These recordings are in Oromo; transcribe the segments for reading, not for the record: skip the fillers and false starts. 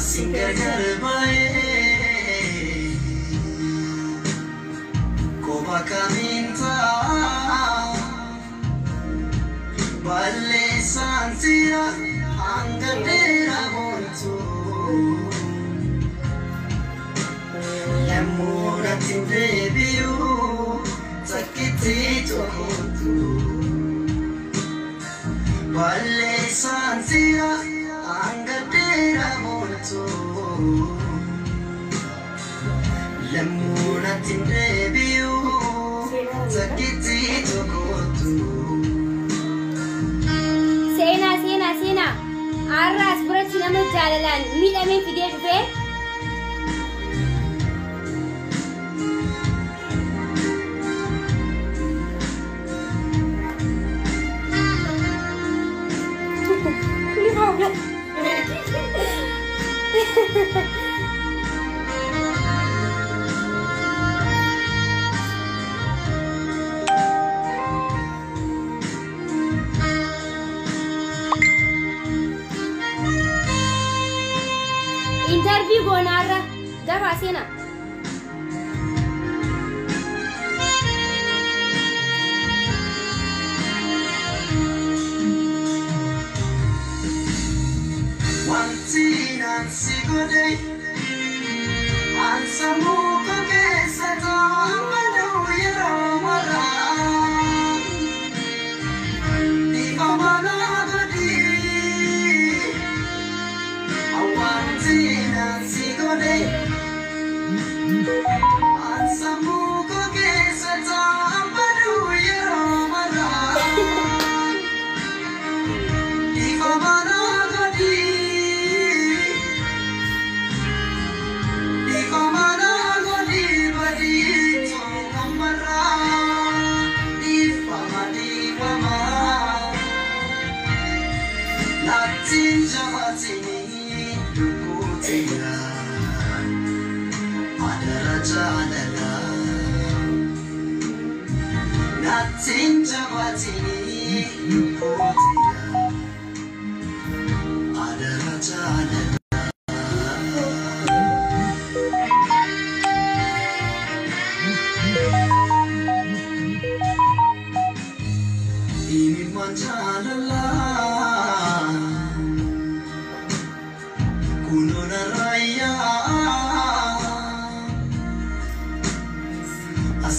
singer garbae koba kaminta balle santia angadera bonto lemura tindebiu takiti tokotu balle santia angadera bonto lemura tindebiu takiti tokotu sena arras burati nama jalalan mida men video dufe interview gonarra dafa sena wantina sigode ansamu kokesata madu yaramara di kamana gadi wantina sigode ansamu kokesata madu yaramara di kamana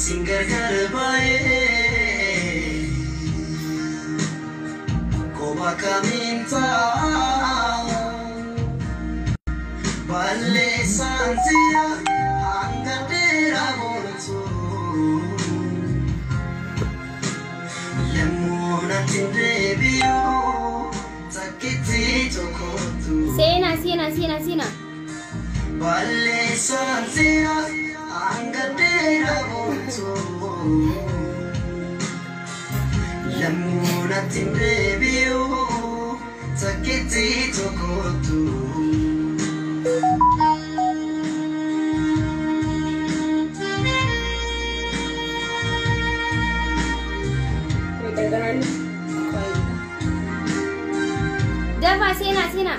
singer garbae koba kaminta balle santia angadera bonto lemuna tindebiu takiti tokotu sena balle santia angadera bonto lemuna tindebiu takiti tokotu dafa sena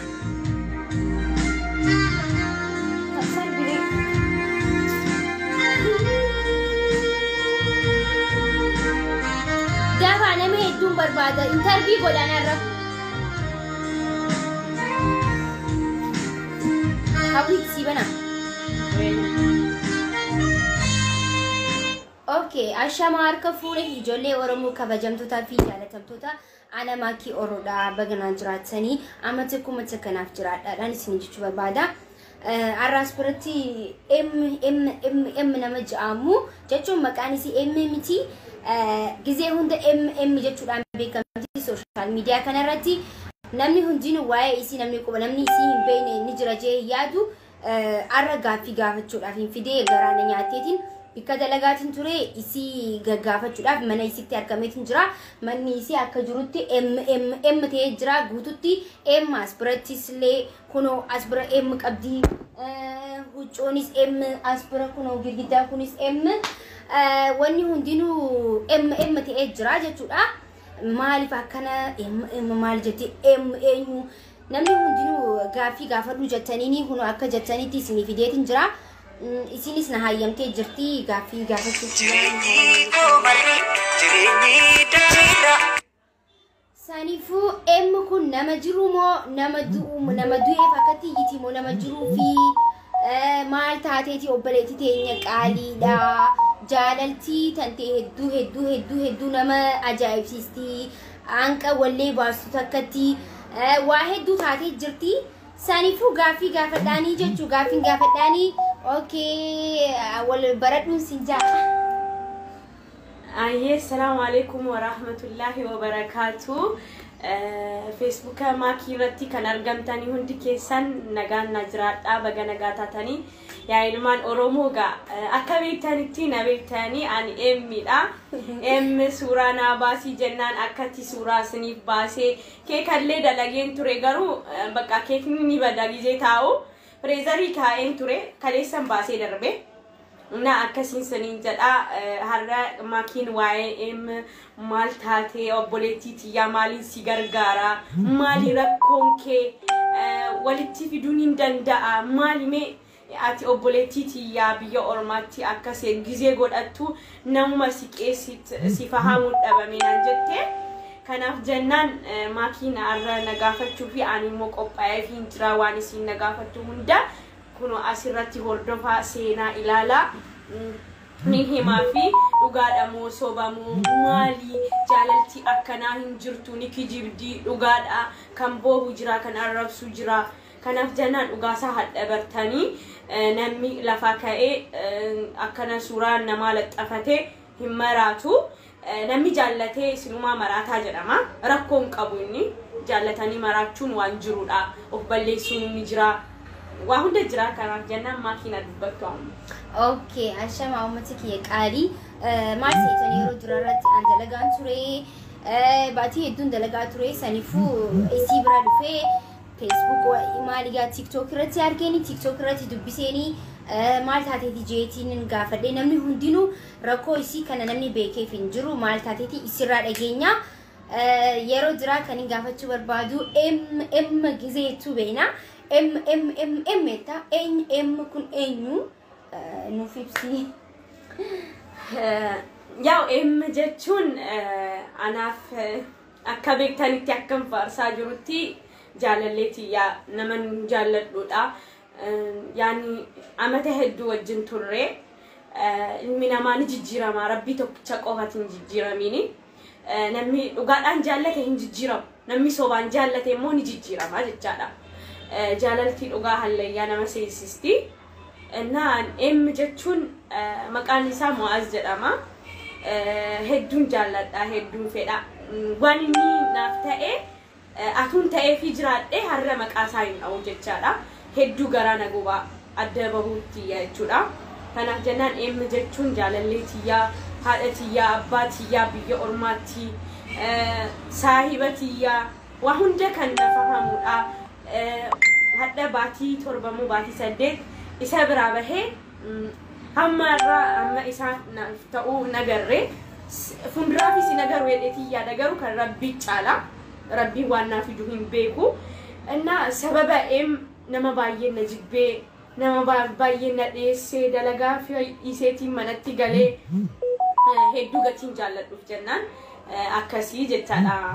dafa nama hedduun barbaada interview godhanarra hawwii sibana okay ashama harka fuure ijoollee oromoo kabajamtootaa fi jaalatamtoota ana maakii oroodha baganaan jiraatanii amata kumata kanaaf jiraadhaadhaan isin jechuu barbaada arras biratti m nama ja'amu jechuun maqaan isii m miti gizee hunda m jechuudhaan beekamti social media kanarratti namni hundinuu waa'ee isii namni quba namni isii hin beekne ni jira jee yaadu arra gaaffii gaafachuudhaaf hin fidee garaana nyaateetiin bikka dalagaatiin ture isii gaggaafachuudhaaf mana isitti argameetiin jira manni isii akka jirutti m ta'ee jira guututti m as birattis illee kunoo as bira m qabdi huccoonis m as bira kunoo girgiddaa kunis m wanni hundinuu m ta'ee jira jechuudha maaliif akkana maal jetti eenyu namni hundinuu gaaffii gaafadhu jettanii huno akka jettanitti isinii fideetiin jira. Isinis na hayyamtee jirti gaaffii gaafachuuf. Sanifu kun nama jiru moo nama du'ee fakkatti yiti moo nama jiruu fi maal taateeti obboleetti teenya qaaliidha. Jaalaltii tante hedduu nama ajaa'ibsiisti. Anqa wallee baastu takkatti waa hedduu taatee jirti. Sanifu gaaffii gaafadhaanii jechuu gaaffiin gaafadhaanii okay wal baradhuun sinjaa. Aye, assalamu alaikum wa rahmatullahi wa barakatuh. Facebook maakii irratti kan argamtanii hundi keessan nagaan najiraadha baga nagaa taatanii yaa ilmaan Oromoo gaa akka beektanitti na beektanii ani emmidha. Suuraa naa baasii jennaan akkatti suuraa isiniif baasee keekallee dalageen ture garuu bakka keekni ni bada gizee taa'u freezerii kaa'een ture kaleessan baasee darbe. Na akkasin sanin jedha har'a maakiin waa'ee maal taatee obboleettii tiyyaa maaliin si gargaara maali rakkoon kee walitti fiduun hin danda'a maalime ati obboleettii tiyyaa biyya ormaatti akkasee gizee godhattu namuma si qeessit si fahamuu dhabame naan jette. Kanaaf jennaan maakiin har'a nagaafachuu fi ani immoo qophaa'ee fi jira waan isin nagaafattu hunda kuno asirratti hordofaa seenaa ilaalaa. Ni himaa fi dhugaadha moo sobamoo maali jaalaltii akkanaa hin jirtu ni kijibdii dhugaadha kan boohu jira kan arrabsu jira. Kanaaf jennaan dhugaasaa hadha bartanii namni lafaa ka'ee akkana suuraa namaa laxxafatee hin maraatu. Namni jaallatee isinumaa maraataa jedhama. Rakkoon qabu inni jaallatanii maraachuun waan jirudha. Of balleessuun ni jira. Waa hunda jira kanaaf jennaan maakiina dubbattu amma. Okay, ashama ummati kiyya qaalii maal seetan yeroo durarratti an dalagaan ture baatii hedduun dalagaa ture sanifuu isii bira dhufee Facebook maaligaa TikTok irratti argeeni TikTok irratti dubbiseeni maal taateeti jeetiin gaafadhee namni hundinuu rakkoo isii kana namni beekeef hin jiru maal taateeti isirraa dhageenya. Yeroo duraa kan hin gaafachuu barbaadu gizeetu beena etta kun eenyu nuuf ibsi. Yaa jechuun anaaf akka beektanitti akkam faarsaa jirutti jaalalleetii yaa naman jaalladhuudha. Yaani amata hedduu wajjin turre ilmi namaa ni jijjiirama rabbii tokkicha qofatti hin jijjiiramini. Namni dhugaadhaan jaallate hin jijjiiramu namni sobaan jaallate immoo ni jijjiirama jechaadha. Jaalaltii dhugaa hallayyaa nama seesisti. Naan jechuun maqaan isaa Mu'aaz jedhama. Hedduun jaalladha hedduun fedha. Waan inni naaf ta'e atuun ta'ee fi jiraadhe har'a maqaa isaa hin dha'u jechaadha. Hedduu garaa na gubaa adda bahuutti jechuudha. Kanaaf jennaan jechuun jaalalleetiyyaa haadha tiyyaa abbaa tiyyaa biyya ormaatti saahiba tiyyaa waa hunda kan na fahamudha. Hadda baatii torbamoo baatii 8 isa biraa bahee hamma isaa ta'uu nagarre fuulduraaf isi nagaru hedheetii yaada garuu kan rabbii caala rabbii waan naaf idu hin beeku. Inna sababa nama baay'ee na jibbee nama baay'ee na dheessee dalagaa fi iseetiin manatti galee hedduu gatiin jaalladhuuf jennaan akkasii jechaadha.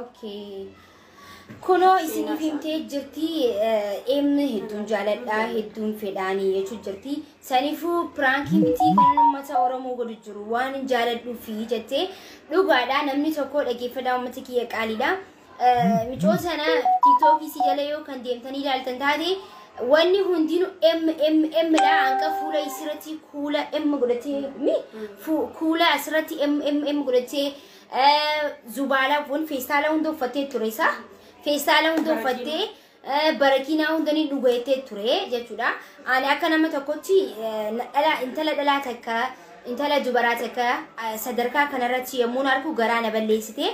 Okay. Kuno isiniif himtee jirti hedduun jaaladha hedduun fedhaanii jechuun jirti. Sanifuu piraankii miti kan uummata Oromoo godhu jiru waan hin jaaladhuufi jettee dhugaadha namni tokko dhaggeeffata uummata kiyya qaaliidha. Michoo sana TikTokii si jala yoo kan deemtanii ilaaltan taate wanni hundinuu dha hanqa fuula isirratti kuula godhatee kuula asirratti godhatee zubaalaawwan feestaala hunda uffattee ture isaa. Feestaala hunda uffattee barakiinaa hundanii dhugaatee ture jechuudha. Ani akka nama tokkotti intala dhalaa takka intala dubaraa takka sadarkaa kanarratti yommuu argu garaa na balleessite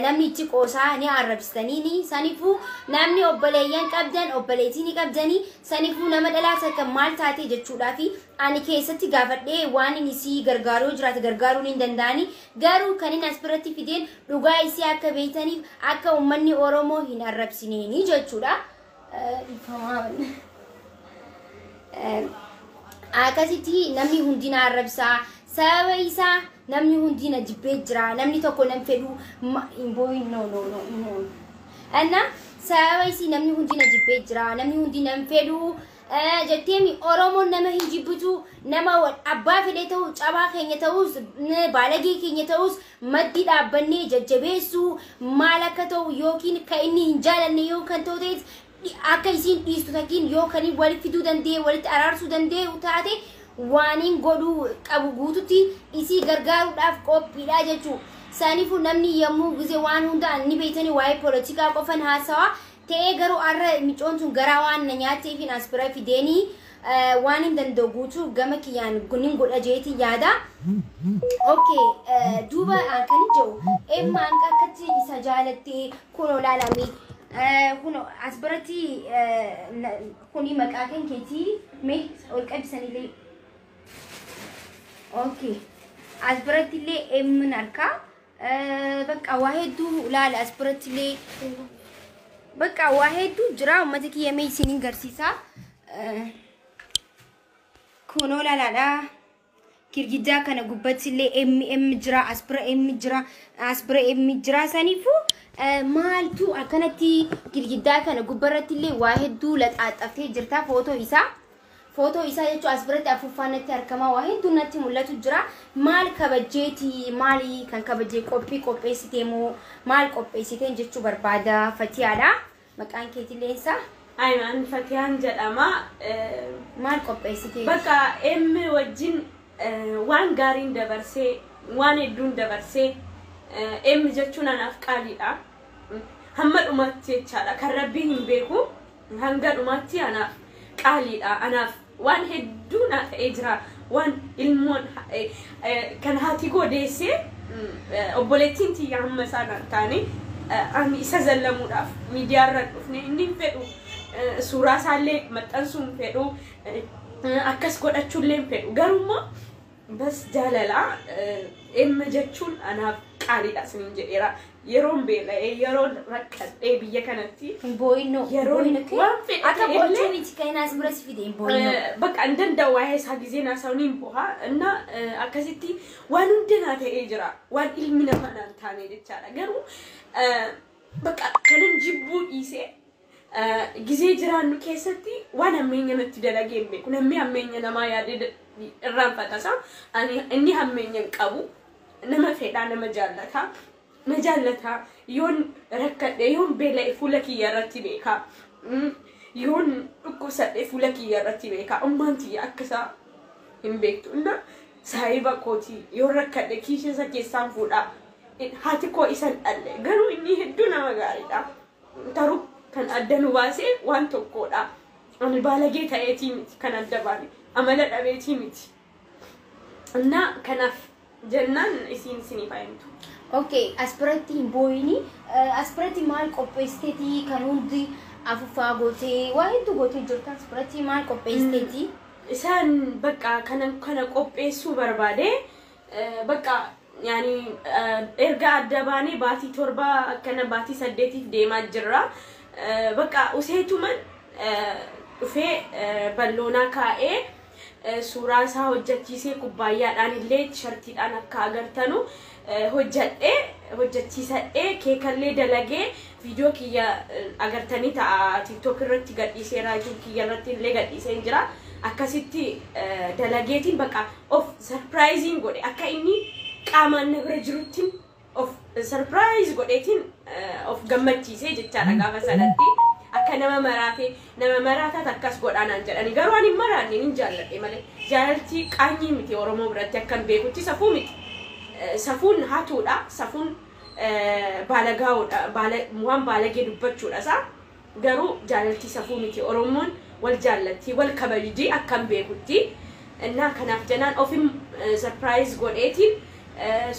namni itti qoosaa ni arrabsitanii ni sanifu namni obboleeyyan qabdan obboleetii ni qabdanii sanifu nama dhalaa takka maal taate jechuudha fi ani keessatti gaafadhee waan inni si gargaaruu jiraate gargaaruun hin danda'ani garuu kan inni as biratti fideen dhugaa isii akka beeytaniif akka uummanni Oromoo hin arrabsineeni jechuudha. Akkasitti namni hundina arrabsaa sababa isaa namni hundina jibbee jira namni tokko nam fedhu no anna sababa isii namni hundina jibbee jira namni hundina fedhu jetteemi Oromoon nama hin jibbitu nama abbaa fedhe ta'u cabaa keenya ta'us baalagee keenya ta'us maddi dhaabbannee jajjabeessu maal akka ta'u yookiin ka inni hin jaalanne yoo kan ta'u ta'e akka isiin dhiistu takiin yoo kan walitti fiduu danda'e walitti araarsuu danda'e taate waaniin godhuu qabu guututti isii gargaaruudhaaf qophiidha jechuudha. Saniifuu namni yommuu gisee waan hundaan ni beeytanii waa'ee poolitikaa qofan haasawaa ta'ee garuu arra micoon sun garaa waan na nyaattee fi as bira fideenii waan hin danda'u guutuu gama kiyyaan gunnin godha jeetii yaada. Okay, duuba kan jiru emmaan akkatti isa jaalattee kunoo laalamee kuno asbarati kuni maqaa kan keetii mee ol qabsanilee. Okay, asbarati illee emmin harkaa bakka waa hedduu laala asbarati illee bakka waa hedduu jira uummata kiyya mee isiniin garsiisaa. Kunoo laalaadha. Girgiddaa kana gubbatti illee jira asbira jira saniifuu maaltu akkanatti girgiddaa kana gubbarratti illee waa hedduu laxaaxaftee jirta footoo isaa jechuun asbiratti afuuffaanatti argama waa hedduu natti mul'atu jira maal kabajjeeti maali kan kabajjee qopheessitee moo maal qopheessiteen jechuu barbaada Fatiyaadha maqaan keetillee isaa Ayman Fatiyaan jedhama maal qopheessitee bakka emmi wajjin waan gaariin dabarsee waan hedduun dabarsee emmi jechuun anaaf qaaliidha hamma dhumaatti jechaadha kan rabbiin hin beeku hanga dhumaatti anaaf qaaliidha anaaf waan hedduu na ta'ee jira waan ilmoon kan haati goodeessee obboleettiin tiyya hamma isaan taane ani isa zallamuudhaaf miidiyaarra dhufne inni fedhu suuraa isaallee maxxansuun fedhu akkas godhachuullee fedhu garuu bas jaalala emma jechuun anaaf qaaliidha sinin jedheera yeroon beela'ee yeroon rakkadhee biyya kanatti booyinoo yeroon waan fedhe akka bochuun itti kan as bira si fide booyinoo bakka hin danda'u waa'ee isaa gisee naasawniin bu'aa inna akkasitti waan hundinaa ta'ee jira waan ilmi namaa naan taane jechaadha garuu bakka kanan jibbuu dhiisee gisee jiraannu keessatti waan ammeenya natti dalagee hin beeku namni ammeenya namaa yaadee irraanfatasa inni ammeenya hin qabu nama fedhaa nama jaallata yoon rakkadhe yoon beela'e fuula kiyya irratti beeka yoon dhukkubsadhe fuula kiyya irratti beeka ummaan tiyya akkasaa hin beektu inna saahiba kootii yoon rakkadhe kiisheesa keessaan fuudhaa haati koo isan dhalle garuu inni hedduu nama gaariidha taruu kan adda nu baasee waan tokkodha ani baalagee ta'eetii miti kan adda baane amala dhabeetii miti inna kanaaf jennaan isiin sinii fayyamtu. Okay, asbiratti booyini asbiratti maal qopheessiteeti kan hundi afuufaa gootee waa hedduu gootee jirta asbiratti maal qopheessiteeti isaan bakka kana qopheessuu barbaade bakka yaani erga adda baanee baatii 7 akkana baatii 8tiif deemaa jirra bakka useetuman dhufee balloonaa kaa'ee suuraa isaa hojjechiisee kubbaayyaadhaan illee tishartiidhaan akka agartanu hojjechiisadhee keekallee dalagee viidiyoo kiyya agartanii ta'a TikTok irratti gadhiisee raajuu kiyya irratti illee gadhiisee jira akkasitti dalageetiin bakka of surprising godhe akka inni qaamaan na bira jirutti of surprise godheetiin of gammachiisee jechaadha gaafa sanatti akka nama maraataa akkas godhaanaan jedhani garuu ani maraanne hin jaalladhe malee jaalaltii qaanyii miti Oromoo biratti akkan beekutti safuu miti safuun haatuudha safuun baalagaa'uudha waan baalagee dubbachuudha isaa garuu jaalaltii safuu miti Oromoon wal jaallatti wal kabajii akkan beekutti እና kanaaf jennaan ofim surprise godheetiin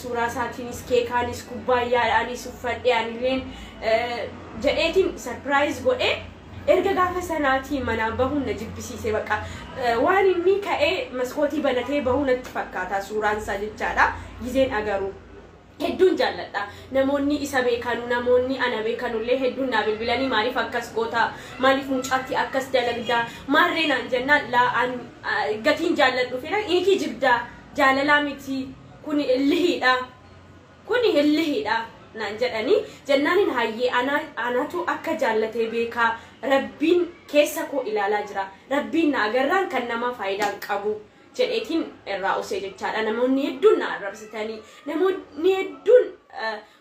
suuraa isaatiinis keekaanis kubbaayyaadhaanis uffadhee anileen jedheetiin surprise godhee erga gaafa sanaatii manaa bahuun na jibbisiise bakka waan inni ka'ee maskootii banatee bahuun natti fakkaata suuraan isaa jechaadha gizeen agaruu hedduun jaalladha namoonni isa beekanu namoonni ana beekanullee hedduun na bilbilanii maaliif akkas goota maaliif mucaatti akkas dalagdaa maarreenaan jennaan la'aan gatiin jaalladhu fedha inni jibdaa jaalalaa miti kuni illihiidha naan jedhanii jennaanin hayyee anatu akka jaallatee beekaa rabbiin keessa koo ilaalaa jira rabbiin na agarraan kan nama faayidaan qabu jedheetiin irraa osee jechaadha namoonni hedduun na arrabsitanii namoonni hedduun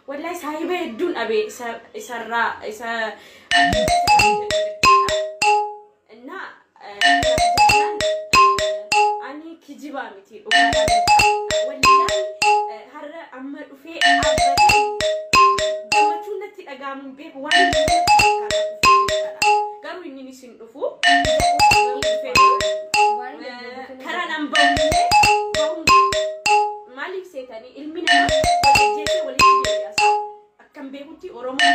wallahi saahiba hedduun dhabe isarraa isa na ani kijibaa miti wallahi har'a amma dhufee abbatee gammachuun natti dhagaamuun beeku waan garuu inni isin dhufu karaa nan bahuun maaliif seetanii ilmi namaa walajjeesee walitti deebi'as akkam beekutti oromoon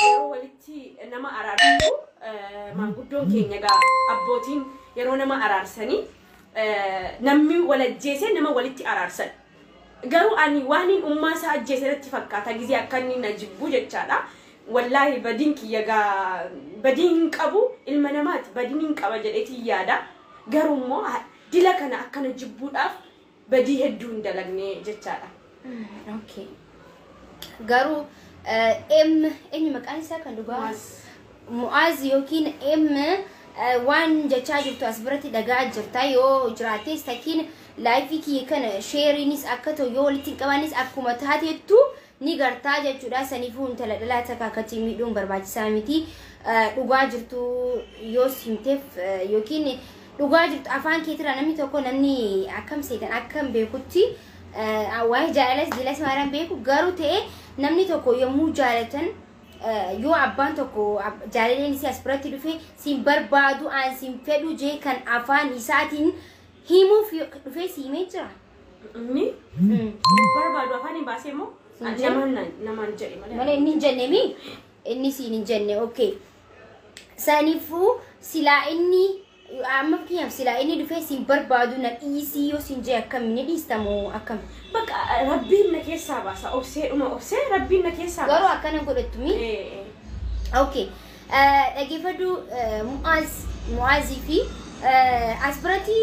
yeroo walitti nama araarsu maanguddoon keenya gaa abbootiin yeroo nama araarsanii namni walajjeesee nama walitti araarsan garuu ani waanin ummaa isaa ajjeesetti fakkaata gizee akka inni na jibbu jechaadha wallahi badin kiyyagaa badin qabu ilma namaati badin qaba jedheeti yaada garuu immoo dila kana akkana jibbuudhaaf badii hedduun dalagne jechaadha okay garuu eenyu maqaan isaa kan dhugaa Mu'az yookiin waan jechaa jirtu as biratti dhagaa jirta yoo jiraates takiin laayifii kiyya kana sheeriinis akka ta'u yoo walitti qabanis akkuma taateettu ni gartaa jechuudha saniifuu intala dhalaa takkaatti miidhuun barbaachisaa miti dhugaa jirtu yoo simteef yookiin dhugaa jirtu afaan keetira namni tokko namni akkam seetan akkam beekutti waa'ee jaalalas dilas maaraan beeku garuu ta'e namni tokko yommuu jaalatan yoo abbaan tokko jaalaleen isii as biratti dhufe sin barbaadu aan sin fedhu jee kan afaan isaatiin himuuf dhufe siimee jira. Barbaadu afaan hin baasee moo? Namaan jedhe malee inni hin jenne mi? Inni siin hin jenne okay. Saniifuu silaa inni amma kiyam silaa inni dhufe sin barbaadu na dhiisii yoo sin jee akkam ni dhiistamoo akkam? Bakka rabbiin na keessaa baasa obsee rabbiin na keessaa baasa. Garuu akkana godhattu mi? Okay. Dhaggeeffadhu Mu'aazii fi as biratti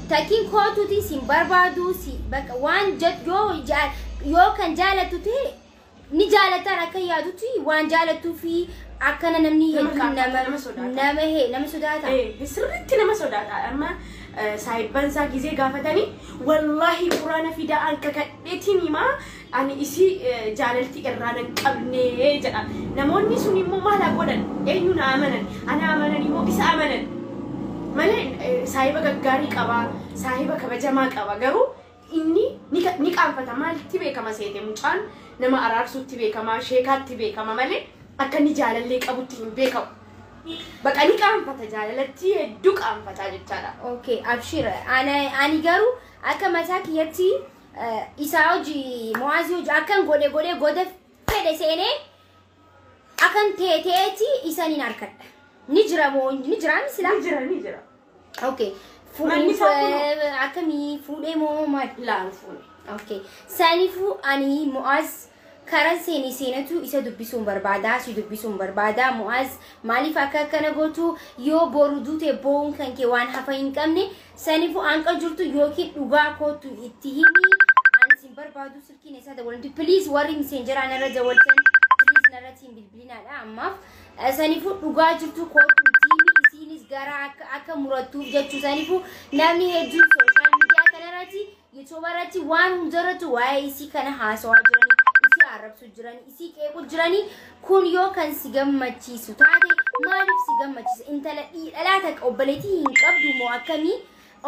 takiin kootuuti sin barbaadu bakka waan yoo kan jaalatu ta'e ni jaalataan akka yaadutti waan jaalatu fi akkana namni hedduun nama sodaata. Sirriitti nama sodaata amma saayibban isaa gizee gaafatanii wallahi quraana fidaan kakadheetiin himaa ani isii jaalalti irraa nan qabne jedha namoonni sun immoo maal godhan eenyu na amanan ana amanan immoo isa amanan malee saayiba gaggaarii qaba saayiba kabajamaa qaba garuu inni ni qaanfata maalitti beekama seete mucaan nama araarsuutti beekama sheekaatti beekama malee akka ni jaalallee qabutti hin beekamu. Bakka ni qaanfata jaalalatti hedduu qaanfata jechaadha. Okay, abshir. Ani garuu akka mataa kiyyatti isaa hojii Mu'aazii hojii akkan godhe fedhe seenee akkan teeteeti isaniin harkadha. Ni jira moo ni jira misila? Ni jira. Okay. Akkamii fuudhee moo maal? Laan fuudhe. Okay. Saniifuu ani Mu'aaz karan seenatu isa dubbisuun barbaada si dubbisuun barbaada Mu'aaz maaliif akkana gootu yoo boru duute boon kan kee waan hafa hin qabne saniifuu anqa jirtu yookiin dhugaa kootu itti himi an sin barbaadu silkiin isaa dawalantu please warri messengeraan irra jawaltan please narratiin bilbilinaadha ammaaf saniifuu dhugaa jirtu kootu itti himi isiinis gara akka murattuuf jechuu saniifuu namni hedduun social media kanarratti YouTube irratti waan hundarratti waa'ee isii kana haasawaa jirani arabsu jirani isii qeequ jirani kun yoo kan si gammachiisu taate maaliif si gammachiisa intala dhalaata obboleetii hin qabdu moo akkamii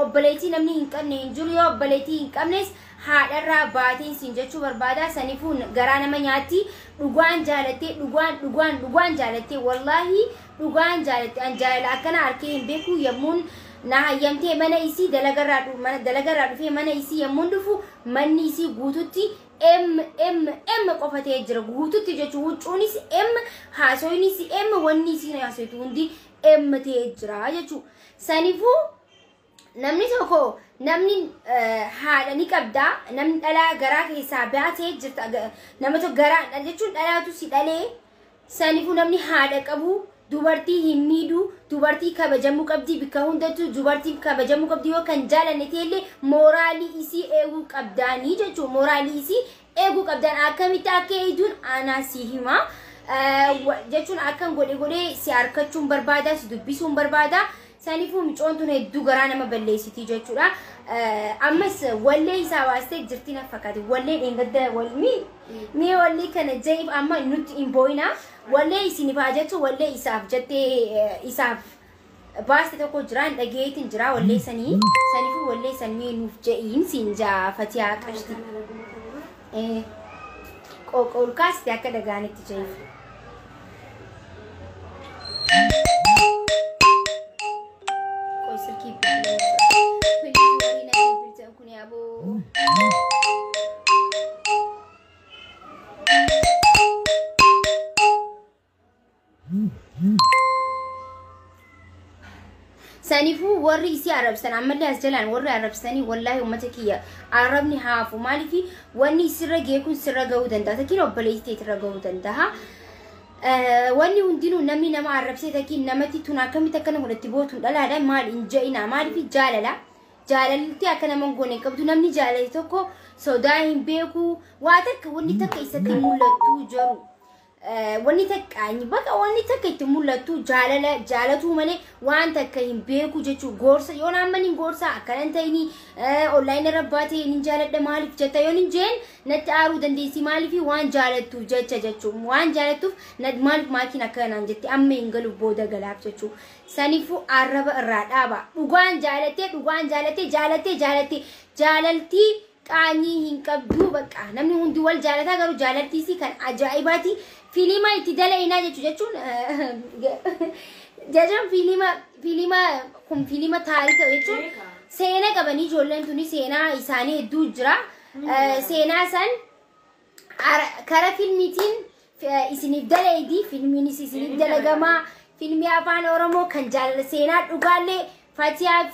obboleetii namni hin qabne hin jiru yoo obboleetii hin qabnes haadharraa baateen sin jechuu barbaada saniifuu garaa nama nyaatti dhugaan jaalattee dhugaan jaalattee wallahi dhugaan jaalattee an jaalala akkana harkee hin beeku yemmuun na hayyamtee mana isii dalagarraa dhufee mana isii yommuu dhufu manni isii guututti M qofatee jira guututti jechuun wuccuunis M haasoinis M wanni isii haasoitu hundi M ta'ee jira jechuun sanifuu namni tokko namni haadha ni qabda namni dhalaa garaa keessaa baatee jirta nama tokko garaa jechuun dhalaatu si dhalee sanifuu namni haadha qabu dubartii hin miidhu dubartii kabajamuu qabdi bika hundattuu dubartii kabajamuu qabdi yoo kan jaalanne ta'ellee mooraalii isii eeguu qabdaanii jechuun mooraalii isii eeguu qabdaan akkamitti akka eeduun aanaa si hima jechuun akkan godhee si harkachuun barbaada si dubbisuun barbaada sanifuu micoon tun hedduu garaa nama balleessiti jechuudha ammas wallee isaa waastee jirti na fakkaate wallee dhengadda walmi wallee kana jeef amma nutti hin booyina wallee isiniif haa jettu wallee isaaf jettee isaaf baaste tokko jiraan dhageetiin jira wallee sanifuu wallee sanii nuuf je'iin siin jaafati haa qashti qoqqolkaasti akka dhagaanitti jeef سانيفو وري سي عرب سن عمل لي اسجلان وري عرب سني والله امتكيه عربني هافو مالكي وني سرغ يكون سرغ ودندا تكينو بليتي ترغ ودندا وني وندينو نمي نما عرب سيتكي نمتي تونا كم تكن ودتبوتون دلادا مال انجينا مال في جاللا جاللتي اكن منغوني كبدو نمني جاليتوكو سوداين بيكو واتك وني تك يستي مولتو جرو وني تك اني بقى وني تك تمولتو جالتو مالي وان تك بيكو جچو غورسا يونا مني غورسا كانتيني اونلاين رباتي ني جالت مالف جتا يوني جين نتارو دنديسي مالفي وان جالتو جچو وان جالتو ند مالف ماكينا كانان جتي امي انغلو بودا غلاف جچو سانيفو عرب رادابا دوغان جالتي جالتي قاني هنقبدو بقى نمني هندي وال جالتا غرو جالتي سي كان عجائباتي فيلما يتدلينا جچون جاجم فيلما تاريخ جچون سينا قبني جولن توني سينا إساني هدو جرا سينا سن كرا فيلميتين إسنيف دليدي فيلميني إسنيف دلغما فيلمي أفان أورمو كان جال سينا دوغالي فاتيا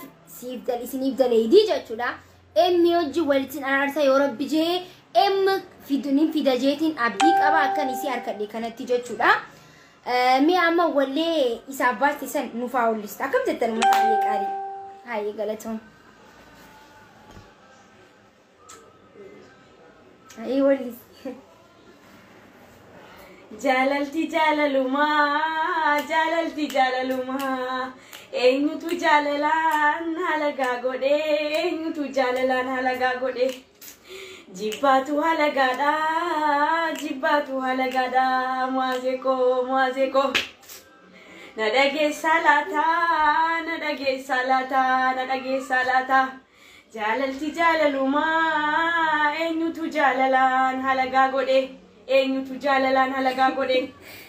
إسنيف دليدي جچولا ميوجي والتين أرسا يورب بجي فيدونين فيداجيتين أبديك أبا أكانيسي أركدي كانت تجچولا مي أما ولي إسابات سن نفاول لست أكم تتر مفاهيك أري هاي غلطهم هاي ولي جاللتي جاللوما eenyutu jaalalaan halagaa godhe eenyutu jaalalaan halagaa godhe jibbaatu halagaadha muwazeeko na dhageessa laata jaalalti jaalalumaa eenyutu jaalalaan halagaa godhe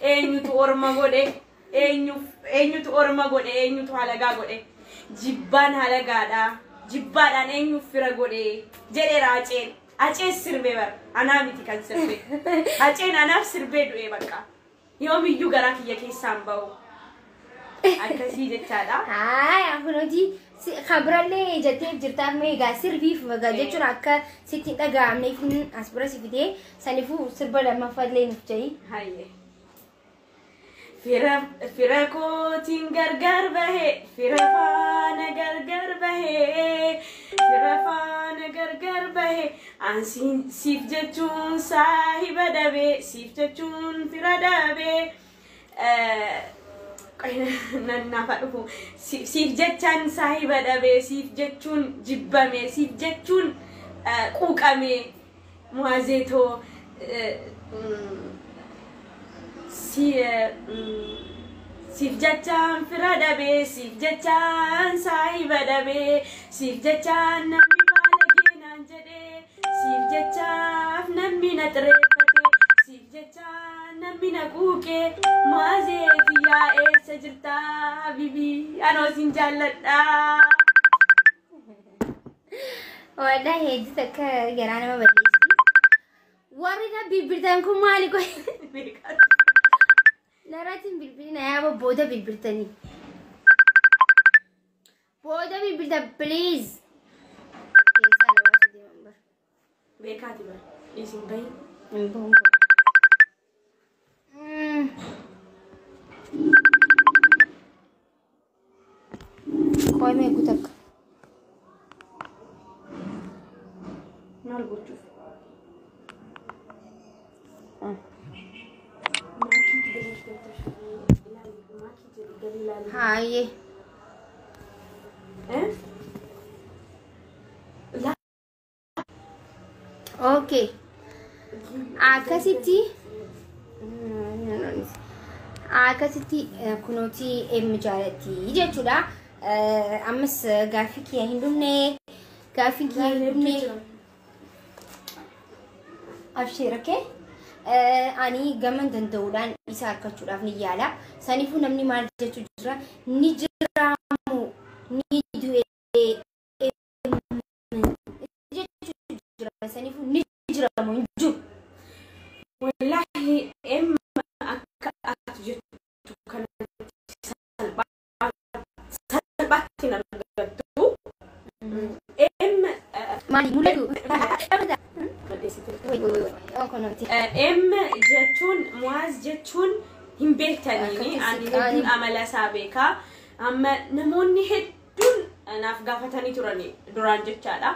eenyutu orma godhe eenyutu orma godhe eenyutu halagaa godhe jibbaan halagaadha jibbaadhaan eenyu fira godhe jedhe raaceen aceen sirbe bar anaa miti kan sirbe aceen anaaf sirbe du'e bakka yoomiyyuu garaa kiyya keessaan ba'u akkasii jechaadha haay afunuti khabrallee jettee jirtaaf meegaa sirbiif magaa jechuun akka sitti dhaga'amneef as bira si fidee sanifuu sirba lammaffallee nuuf jedhi hayyee Fira kootiin gargar bahe, fira faana gargar bahe, ansiin siif jechuun saahiba dhabe, siif jechuun fira dhabe, nannaafa dhufu, siif jechaan saahiba dhabe, siif jechuun jibbame, siif jechuun quuqame, muwazeetoo. Siif jechaan fira dhabe, siif jechaan saahiba dhabe, siif jechaan namni baalagee naan jedhe, siif jechaaf namni na xireeffate, siif jechaan namni naquuqee maazeeti yaa eessa jirta habibi anoo sin jaalladha. Wallahi hedduu takka garaa nama balleessi. Warri na birbirtan kun maali qoy? Naraatiin birbirina yaa booda birbirtanii. Booda birbirta please. Keessa na waasa deeman bar. Beekaati bar isin bahin. Bongo. Qoy mee gutakka. Maal gochuuf? Haye. Okay. Akkasitti kunuuti emu jaalatti jechuudha. Ammas gaaffii kiyya hin dhumne. Abshir, okay? Ani gaman danda'uudhaan isa harkachuudhaaf ni yaala. Saniifuu namni maal jechuu jira? Ni jiraamu ni du'ee jechuu jira. Saniifuu ni jiraamu hin jiru. Wallahi emma akka ati jettu kana salphaatti na argattu. Emma maali mul'atu? jechuun muwaaz jechuun hin beektanii ani hedduun amala isaa beekaa. Amma namoonni hedduun naaf gaafatanii turani duraan jechaadha.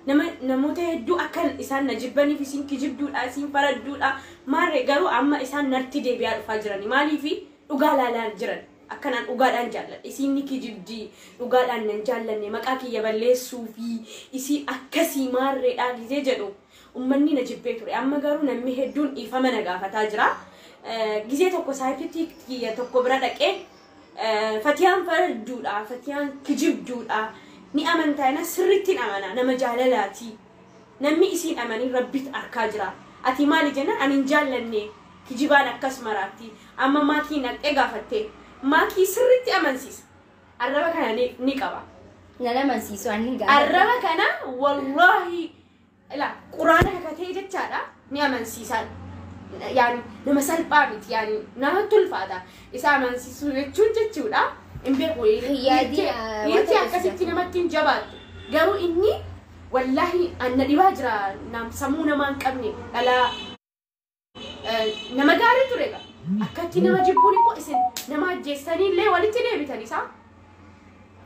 Namoota hedduu akka isaan na jibbaniif isin kijibduudha isin faradduudha maarree garuu amma isaan narti deebi'aa dhufaa jirani. Maaliif dhugaa laalaan jiran akkanaan dhugaadhaan jaalladha. Isin ni kijibdii dhugaadhaan nan jaallanne maqaa kiyya balleessuu fi isin akkasii maarreedhaa gisee jedhu ummanni na jibbee ture. Amma garuu namni hedduun dhiifama na gaafataa jira. Gisee tokko saayipitii kiyya tokko bira dhaqee Fatiyaan faradduudha Fatiyaan kijibduudha ni amantaayna sirriitti amana nama jaalalaati. Namni isin amanii rabbitti arkaa jira. Ati maali jennaan ani hin jaallanne kijibaan akkas maraatti. Amma maakii naqxee gaafattee maakii sirriitti amansiisa. Arraba kana ni qaba. Nana amansiisu ani gaafa. Arraba kana wallahi la quraana kakatee jechaadha ni amansiisan. Yani nama salphaa miti yani nama tulfaata. Isa amansiisu jechuudha. Imbeeku yaati akkasitti namatti hin jabaatu. Garuu inni wallahi anna dhibaa jira sammuu namaa hin qabne dhalaa nama gaarii ture qaba. Akkatti nama jibbuun immoo isin nama ajjeessanii illee walitti deebitan isaa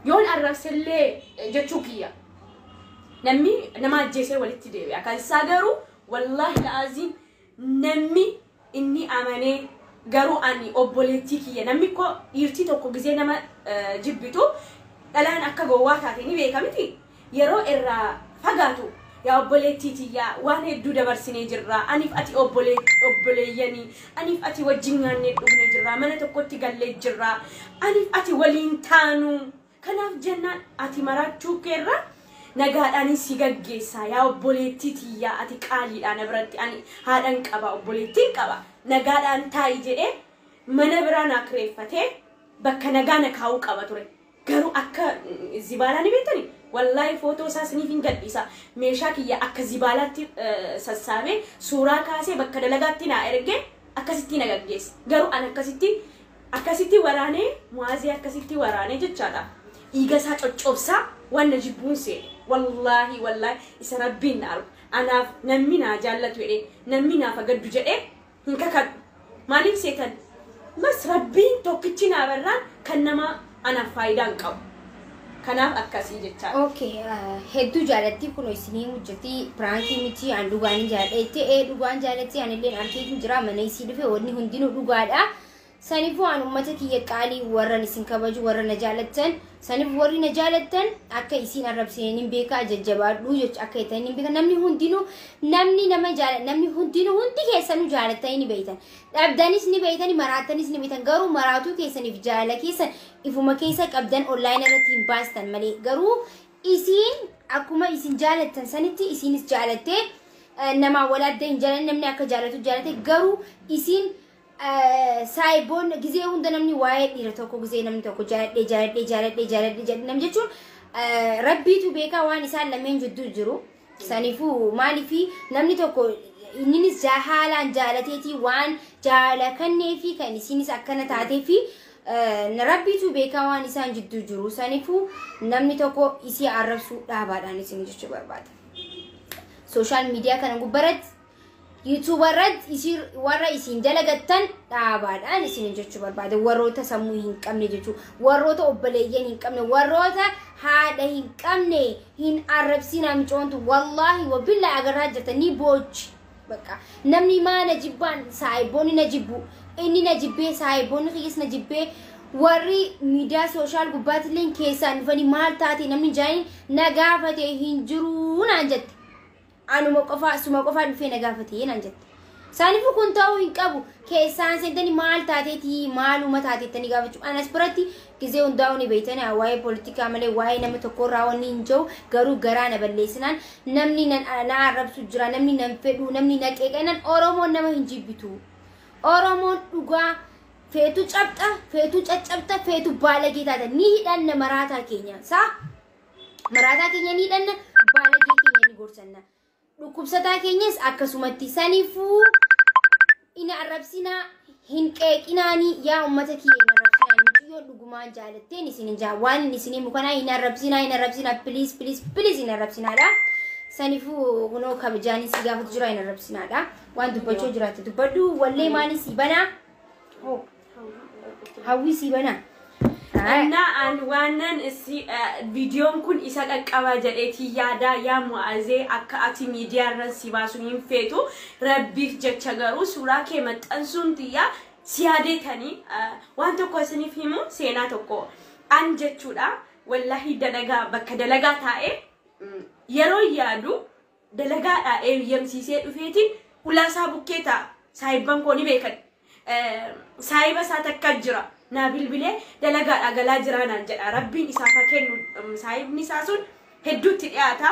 yoon arrabsillee jechuu kiyya. Namni nama ajjeesee walitti deebi'a. Kan isaa garuu wallahi la'aziin namni inni amanee garuu ani obboleettii kiyya namni ko dhiirtii tokko gisee nama jibbitu dhalaan akka gowwaa taate ni beeka miti. Yeroo irraa fagaatu yaa obboleettii tiyya waan hedduu dabarsinee jirra. Aniif ati obboleeyyanii aniif ati wajjin nyaannee dhugnee jirra. Mana tokkotti gallee jirra. Aniif ati waliin taanu. Kanaaf jennaan ati marachuu keerra nagaadhaan si gaggeessa yaa obboleettii tiyya ati qaaliidhaan biratti ani haadhan qaba obboleettiin qaba. Nagaadhaan taa'i jedhee mana biraan akreeffatee bakka nagaa na kaa'uu qaba ture. Garuu akka zibaalaa ni beektanii wallahi footoo isaa isiniif hin gadhiisa. Meeshaa kiyya akka zibaalaatti sassaabee suuraa kaasee bakka dalagaatti na ergee akkasitti na gaggeessa. Garuu an akkasitti waraanee muwaazii akkasitti waraanee jechaadha. Dhiiga isaa coccobsaa waan na jibbuun seene. Wallahi isa rabbiin na argu. Anaaf namni naa jaallatu jedhee namni naaf agaddu jedhee hin kakadhu. Maaliif seetan? Mas rabbiin tokkichi naa barraan kan nama anaaf faayidaa hin qabu. Kanaaf akkasii jechaadha. Okay, hedduu jaalatti kun isinii hojjetii piraantii miti an dhugaan jaalatti dhugaan jaalatti anilleen arkeetiin jira mana isii dhufe wanni hundinuu dhugaadha. Saniifuu an ummata kiyya qaalii warran isin kabaju warra na jaalattan saniif warri na jaalattan akka isin arrabseen hin beeka jajjabaadhu jecha akka itan hin beeka namni hundinuu namni nama jaalat namni hundinuu hundi keessanuu jaalattan ni beeytan dhabdanis ni beeytan maraatanis ni beeytan garuu maraatuu keessaniif jaala keessan ifuma keessa qabdan online irratti hin baastan malee garuu isin akkuma isin jaalattan sanitti isinis jaalattee nama walaadda hin jaalan namni akka jaalatu jaalate garuu isin saayibon gizee hunda namni waa'ee dhiira tokko gizee namni tokko jaaladhee nam jechuun rabbiitu beekaa waan isaan lameen jidduu jiru saniifuu maaliifi namni tokko inninis haalaan jaalateetii waan jaalakanneefi kan isinis akkana taateefi rabbiitu beekaa waan isaan jidduu jiru saniifuu namni tokko isii arrabsuu dhaabaadhaan isin jechuu barbaada. Social media kana gubbaratti YouTube irratti isii warra isin dalagattan dhaabaadhaan isin jechuu barbaada. Warroota sammuu hin qabne jechuu, warroota obboleeyyan hin qabne, warroota haadha hin qabne hin arrabsinaa micoontu wallahi wabillahi agarraa jirtan ni boochi. Bakka namni maana jibbaan saayiboonni na jibbu inni na jibbee saayiboonni xiyyis na jibbee warri miidiyaa sooshaal gubbaatillee keessaan dhufanii maal taate namni jaaniin na gaafate hin jiru naan jette. Anuma qofaa suma qofaa dhufee na gaafate naan jette. Saanifu kun ta'uu hin qabu keessaan seentanii maal taateetii maaluma taateettanii gaafachuu anas biratti gizee hundaa'uu ni beeytanii waa'ee poolitikaa malee waa'ee nama tokkorraa wanni hin jiru garuu garaa na balleessinaan namni na arrabsu jira namni nan fedhu namni na qeeqanan Oromoon nama hin jibbitu. Oromoon dhugaa feetu cabxa feetu caccabta feetu baalagee taata ni hidhanna maraataa keenya saa maraataa keenya ni hidhanna baalagee keenya ni gorsanna dhukkubsataa keenyas akkasumatti saniifuu ina arrabsina hin qeeqinaani yaa ummata kiyya ina arrabsina yoo dhugumaan jaalatteen isin waan isin mukana ina arrabsina please ina arrabsinaadha saniifuu kunoo kabajaanis gaafatu jira ina arrabsinaadha waan dubbachoo jiraate dubbadhu wallee maani si bana hawwi si bana Anna an waanan isi videoon kun isa qaqqaba jedheeti yaada yaa mu'azee akka ati miidiyaa irra si baasuun hin feetu rabbiif jecha garuu suuraa kee maxxansuun tiyya si yaadeetanii waan tokko isiniif himu seenaa tokko an jechuudha wallahi dalagaa bakka dalagaa taa'ee yeroo yaadu dalagaadhaa eeyyamsiisee dhufeetiin ulaasaa bukkeetaa saayibban koo ni beekan saayiba isaa takka jira. Na bilbilee dalagaa galaa jiraanaan jedha rabbiin isaaf kennu saayibni isaa sun hedduutti dhiyaata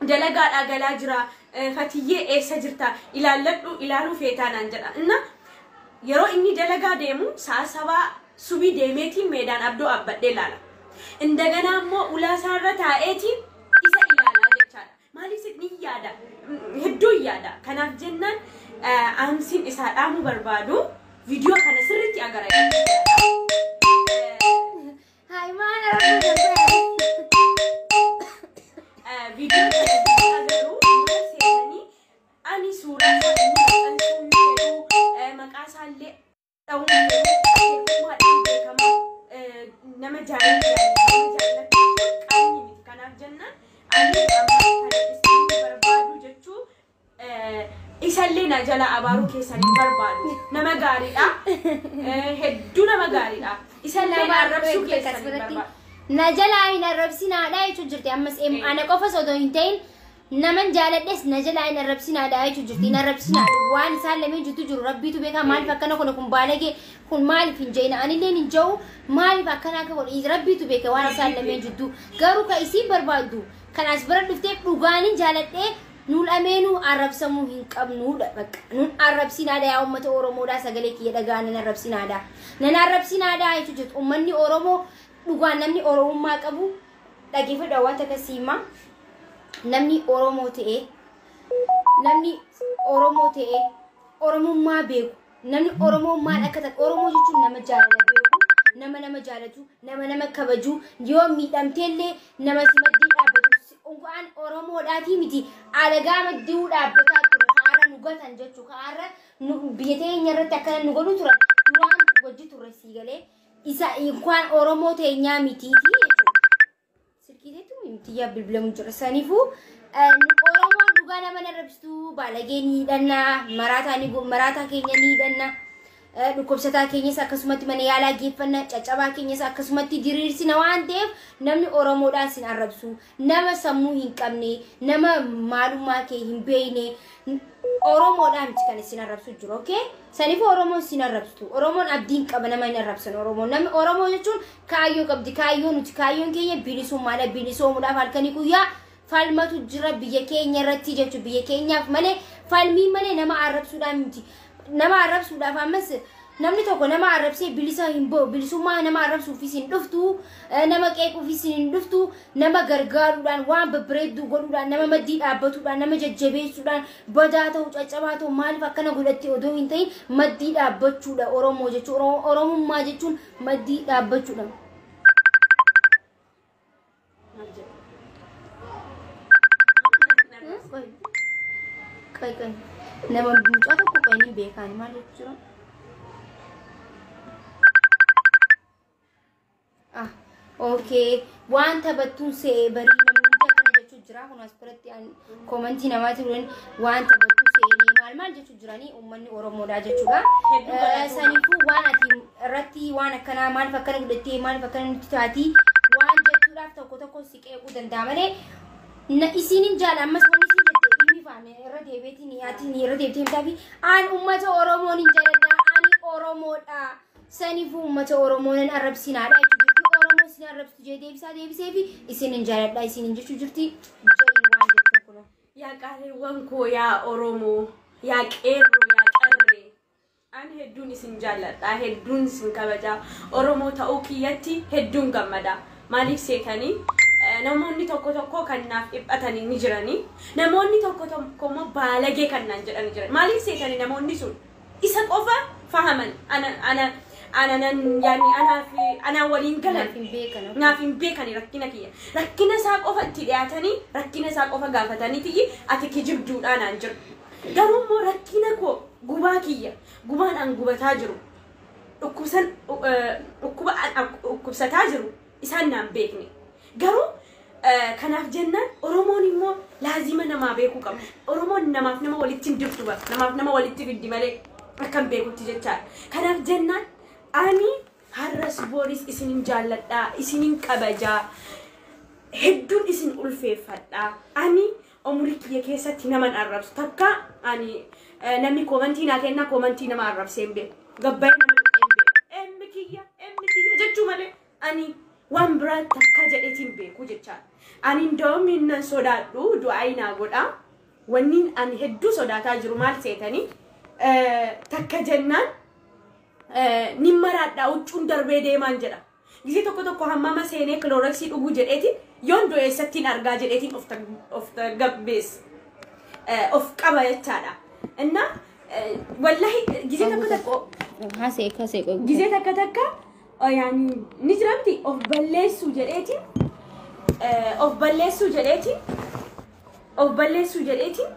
dalagaa galaa jira fatiyyee eessa jirta ilaaluu feetaanaan jedha inna yeroo inni dalagaa deemu sa'a 7 subii deemeetiin meedaan abdoo abbadhee ilaala indagana ammoo ulaasaa irra taa'eetiin isa ilaalaa jechaadha maaliif ni yaada hedduu yaada kanaaf jennaan amsiin isaa dhaamuu barbaadu video kana sirriitti agarra. Hai mana video kana agarru seetanii ani suuraa maqaa isaallee dhawuun beekama nama jaallattu kanaaf jennaan ani amma kana isin barbaadu jechuu isallee na jala abaaru keessanii barbaadu nama gaariidha hedduu nama gaariidha isallee na arrabsuu keessanii barbaadu na jala hin arrabsinaadha jechuu jirti ammas ana qofa sodo hin ta'in naman jaaladhes na jala hin arrabsinaadha jechuu jirti hin arrabsinaadha waan isaan lameen jirtu jiru rabbiitu beekaa maaliif akkana kun baalagee kun maaliif hin jeena anillee hin jehu maaliif akkana akka godhe rabbiitu beekaa waan isaan lameen jirtu garuu ka isiin barbaaddu kanas bira dhuftee dhugaanin jaaladhee Nul amenu Arab samu hin qabnu da bak nun Arab sinada ya ummata Oromo da sagale ki daga nan Arab sinada ay tujut ummanni Oromo duga namni Oromo ma qabu dage fa da wata kasima namni Oromo ta'e Oromo ma beeku namni Oromo ma dakata Oromo jechuun nama jaalala beeku nama jaalatu nama kabaju yoo miidhamteelle nama simaddi dhaabatu Unguan Oromo dati miti alaga maddu dhaabbataa ture kaara nugatan jechu kaara biyatee nyarratti akkana nugolu ture duraan wajji ture siigalee isa inkwaan Oromo teenyaa mitiiti jechu sirkiiteetu miti yaa bilbilamu jira saniifu Oromo dhugaa nama narrabsitu baalageenii dhanna maraataa keenya ni dhanna dhukkubsataa keenyas akkasumatti mana yaalaa geeffanna caccabaa keenyas akkasumatti diriirsina waan ta'eef namni Oromoodhaan sin arrabsu nama sammuu hin qabne nama maalummaa kee hin beeyne Oromoodhaan kan sin arrabsu jiru okay saniif Oromoon sin arrabstu Oromoon abdiin qaba nama hin arrabsan namni Oromoo jechuun kaayyoo qabdi kaayyoon keenya bilisoomuudhaaf halkanii guyyaa falmatu jira biyya keenya irratti jechuun biyya keenyaaf malee falmii malee nama arrabsuudhaan miti nama arrabsuudhaaf ammas namni tokko nama arrabsee bilisa hin ba'u bilisummaa nama arrabsuufis hin dhuftu nama qeequufis hin dhuftu nama gargaaruudhaan waan babbareedduu godhuudhaan nama maddii dhaabbatuudhaan nama jajjabeessuudhaan badaa ta'u caccabaa ta'u maaliif akkana godhattee odoo hin ta'in maddii dhaabbachuudha Oromoo jechuun Oromummaa jechuun maddii dhaabbachuudha. Kai nama mucaa tokko qanii beekan maal jechuudha. Okay, waan taphattuun see barii namni akkana jechuun jira kun as biratti komentii namaatti dhuun waan taphattuun see maal jechuun jiranii uummanni Oromoodha jechuudha. Saniifuu waan ati irratti waan akkanaa maaliif akkana godhattee maaliif akkana nuti taati waan jechuudhaaf tokko si qeequu danda'a malee isiniin jaala ammas waan isin jettee inni faame irra deebiitiin yaatiin irra deebiitiin taafi aan uummata Oromoon hin jaaladha ani Oromoodha saniifuu uummata Oromoonan arrabsinaadha jechuudha. Sin arrabstu jee deebisee fi isin hin jaaladha isin hin jechuu jirti jeen waan jettu kun yaa qaaleewwan koo yaa Oromoo yaa qeerroo yaa qarree ani hedduun isin jaaladha hedduun isin kabaja Oromoo ta'uu kiyyatti hedduun gammada maaliif seetanii namoonni tokko kan naaf dhiphatanii ni jiranii namoonni tokko immoo baalagee kan naan jedhanii jiran maaliif seetanii namoonni sun isa qofa fahaman ana waliin galan naaf hin beekani rakkina kiyya rakkina isaa qofa itti dhiyaatanii rakkina isaa qofa gaafatanii tiyyi ati kijibduudhaan aan jiru garuu immoo rakkina koo gubaa kiyya gubaadhaan gubataa jiru dhukkubsataa jiru isaan naan beekne garuu kanaaf jennaan Oromoon immoo laazima namaa beekuu qaba Oromoon namaaf nama walitti hin dibdu namaaf nama walitti fiddi malee akkan beekutti jechaadha kanaaf jennaan ani har'as booris isinin jaalladha isinin kabajaa hedduun isin ulfeeffadha ani umrii kiyya keessatti naman arrabsu takka ani namni komentii naa kenna komentii nama arrabsee hin beeku gabbaa'ee nama dhuqee hin beeku emmi kiyya jechuu malee ani waan biraa takka jedheetiin beeku jechaadha ani ndoomni nan sodaadhu du'aayi naa godha wanni ani hedduu sodaataa jiru maal seetanii takka jennaan nimmaraadha uccuun darbee deemaan jedha gisee tokko hammama seenee kilooraksii dhuguu jedheetiin yoon du'eessattiin argaa jedheetiin of gabbees of qaba jechaadha inna wallahi gisee tokko gisee takka yaani ni jiramti of balleessuu jedheetiin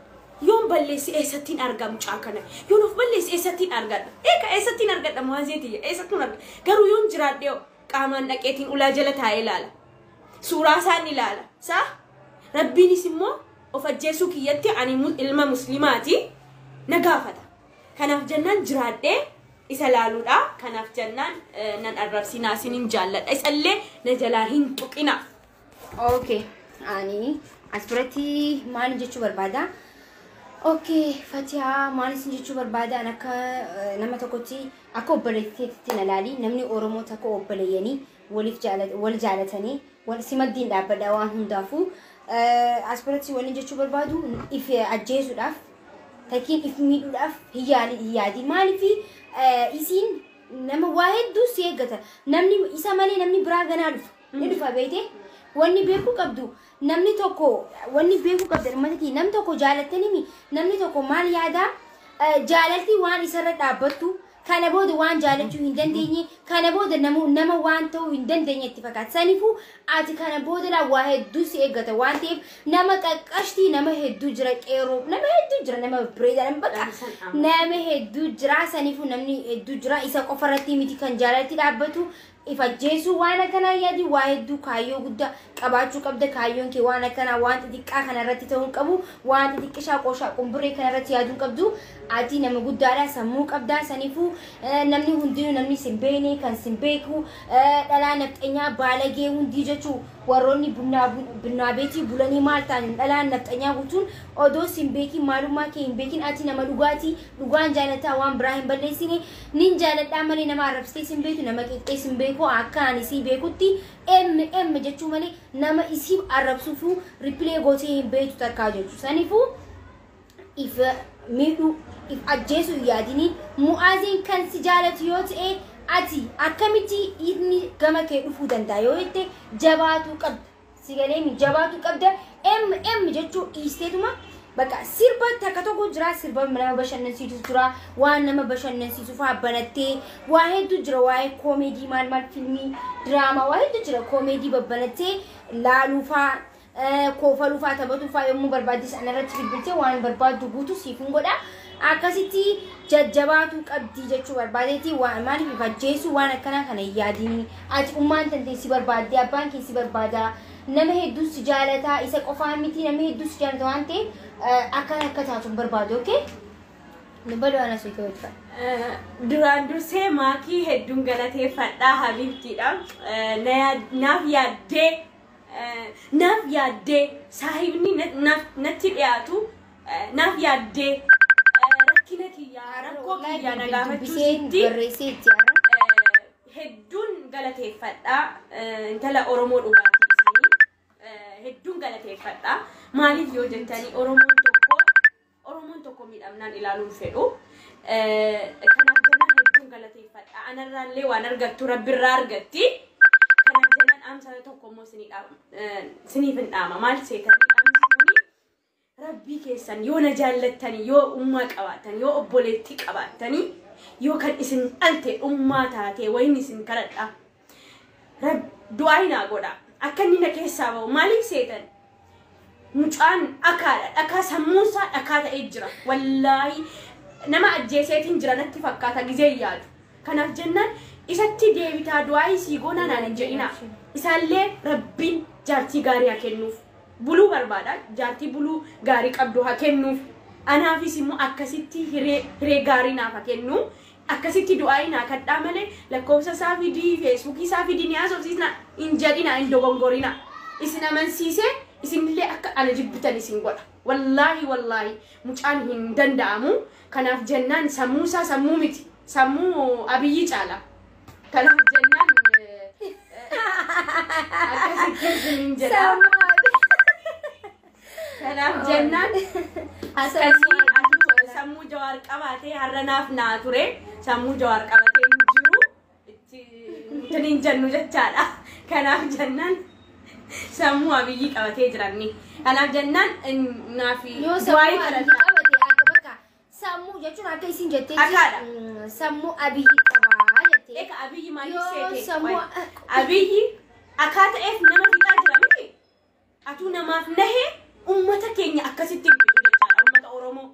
yoon balleessi eessattiin argamu caakana yoon of balleessi eessattiin argadha eeka eessattiin argadha muhazeetiyya eessattiin argadha garuu yoon jiraadhee qaamaan dhaqeetiin ulaa jala taa'ee ilaala suuraa isaan ilaala saa rabbiinis immoo of ajjeesuu kiyyatti ani ilma muslimaati na gaafata kanaaf jennaan jiraadhee isa laaluudha kanaaf jennaan nan arrabsinaa isinin jaalladha isallee na jalaa hin tuqina. Okay ani as biratti maal jechuu barbaada Okay, Fatia, maal isin jechuu barbaada akka nama tokkotti akka obboleettiitti nalaali namni Oromoo takka obboleeyanii wal jaalatanii wal simaddiin dhaabbadha waan hundaafuu as biratti wanni jechuu barbaadu if ajjeesuudhaaf takkiin if miidhuudhaaf hiyyaadi maaliif isin nama waa hedduu si eeggata namni isa malee namni biraa ganaa dhufa beete wanni beeku qabdu namni tokko wanni beeku qabdu dhumatti namni tokko jaalattanii namni tokko maal yaada jaalalti waan isarra dhaabbattu kana booda waan jaalachuu hin dandeenye kana booda nama waan ta'uu hin dandeenye itti fakkaata saniifuu ati kana booda la waa hedduu si eeggata waan ta'eef nama qaqqashtii nama hedduu jira qeeroo nama hedduu jira nama bireeda nama hedduu jira saniifuu namni hedduu jira isa qofarratti miti kan jaalalti dhaabbatu ifa jeesu waan kana yaadi waa hedduu kaayyoo guddaa qabaachuu qabda kaayyoon kee waan kana waan xixiqqaa kana irratti ta'uu qabu waan xixiqqishaa qooshaa qumburee kana irratti yaaduu qabdu ati nama guddaadha sammuu qabda saniifuu namni hundinuu namni simbeene kan simbeeku dhalaa nafxanyaa baalagee hundii jechuu warroonni bunnaa beetii bulanii maal ta'an dhalaan nafxanyaa guutuun odoo simbeekii maalummaa kee hin beekin ati nama dhugaan jaalataa waan biraa hin balleessine nin jaaladhaa malee nama arrabsitee simbeetu nama qixxee simbeeku akka ani sii beekutti em jechuu malee nama isii arrabsuufuu ripilee gootee hin beektu takkaa jechuu saniifuu if miidhu if ajjeesu yaadini mu'aaziin kan si jaalatu yoo ta'e ati akkamitti inni gama kee dhufuu danda'a yoo itti jabaatu qabda sigalee jabaatu qabda mm jechuu dhiisteetuma baka sirba takka tokko jira sirba nama bashannansiisu jira waan nama bashannansiisu faa banattee waa hedduu jira waa'ee koomeedii maal filmii diraamaa waa hedduu jira koomeedii babbanattee laaluu faa koofaluu faa taphatuu faa yommuu barbaadis anarratti bilbiltee waan barbaaddu guutuu siifin godha akkasitti jajjabaatu qabdi jechuu barbaadeeti waan maaliif ajjeesu waan akkana kana yaadini ati ummaan tantee si barbaadde abbaan kee si barbaada nama hedduu si jaalata isa qofaa miti nama hedduu si jaalata waan ta'eef akka taatu barbaadu okay nabado ana soo kawta duraan dursee maakii hedduun galateeffadhaa habibtiidha naaf yaaddee saahibni natti dhiyaatu naaf yaaddee rakkina kiyyaa rakkoo kiyyaa nagaafachuu hedduun galateeffadhaa intala Oromoo dhugaatii hedduun galateeffadhaa maaliif yoo jettanii Oromoon tokko miidhamnaan ilaaluun fedhu kanaaf jennaan hedduun galateeffadhaa anarraallee waan argattu rabbirraa argatti kanaaf jennaan amsa tokko immoo siniif hin dhaama maal seetanii dhaamsi kuni rabbii keessan yoo na jaallattanii yoo ummaa qabaatanii yoo obboleettii qabaatanii yoo kan isin dhalte ummaa taatee wayin isin kadhadha du'aa hinaa godha akka inni na keessaa bahu maaliif seetan mucaan akaadha dhakaa sammuunsaa dhakaa ta'ee jira wallaahi nama ajjeeseetiin jira natti fakkaata gizee yaadu kanaaf jennaan isatti deebitaa du'aa isii goona naan hin jedhina isaallee rabbiin jaartii gaarii haa kennuuf buluu barbaada jaartii buluu gaarii qabdu haa kennuuf anaafis immoo akkasitti hiree gaarii naaf haa kennu akkasitti du'aa hinaa kadhaa malee lakkoofsa isaa fidii feesbuukii isaa fidii ni haasofsiisna hin jedhina hin dogongorina isin amansiisee isinillee akka ana jibbitan isin godha wallaahi mucaan hin danda'amu kanaaf jennaan sammuu isaa sammuu miti sammuu abiyyi caala kanaaf jennaan akkasitti isin jedha kanaaf jennaan akkasii sammuu jawaar qabaatee harranaaf naa ture sammuu jawaar qabatee hin jiru itti hin jennu jechaadha kanaaf jennaan sammuu abiyyi qabatee jiranni kanaaf jennaan naafi waa'ee qabatee akka bakka sammuu jechuun akka isin jettee sammuu abiyyi qabaa jettee eka abiyyi maaliif seete abiyyi akkaataa nama fixaa jira miti atuu namaaf nahee ummata keenya akkasitti bitu jechaadha ummata Oromoo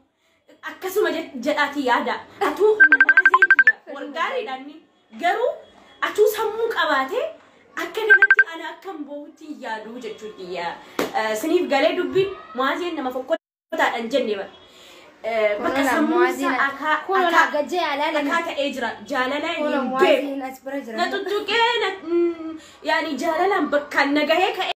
akkasuma jedhaati yaada atuu maazeen wargaariidhaan garuu atuu sammuu qabaatee akka kanatti ana akkam bootti yaadu jechuudha siniif galee dubbiin maazeen nama fokkotaadhaan jenne bakka sammuu isaa akka gajjee alaala akka ta'ee jira jaalala hin beeku na tuttuqee yaani jaalalaan bakka nagahee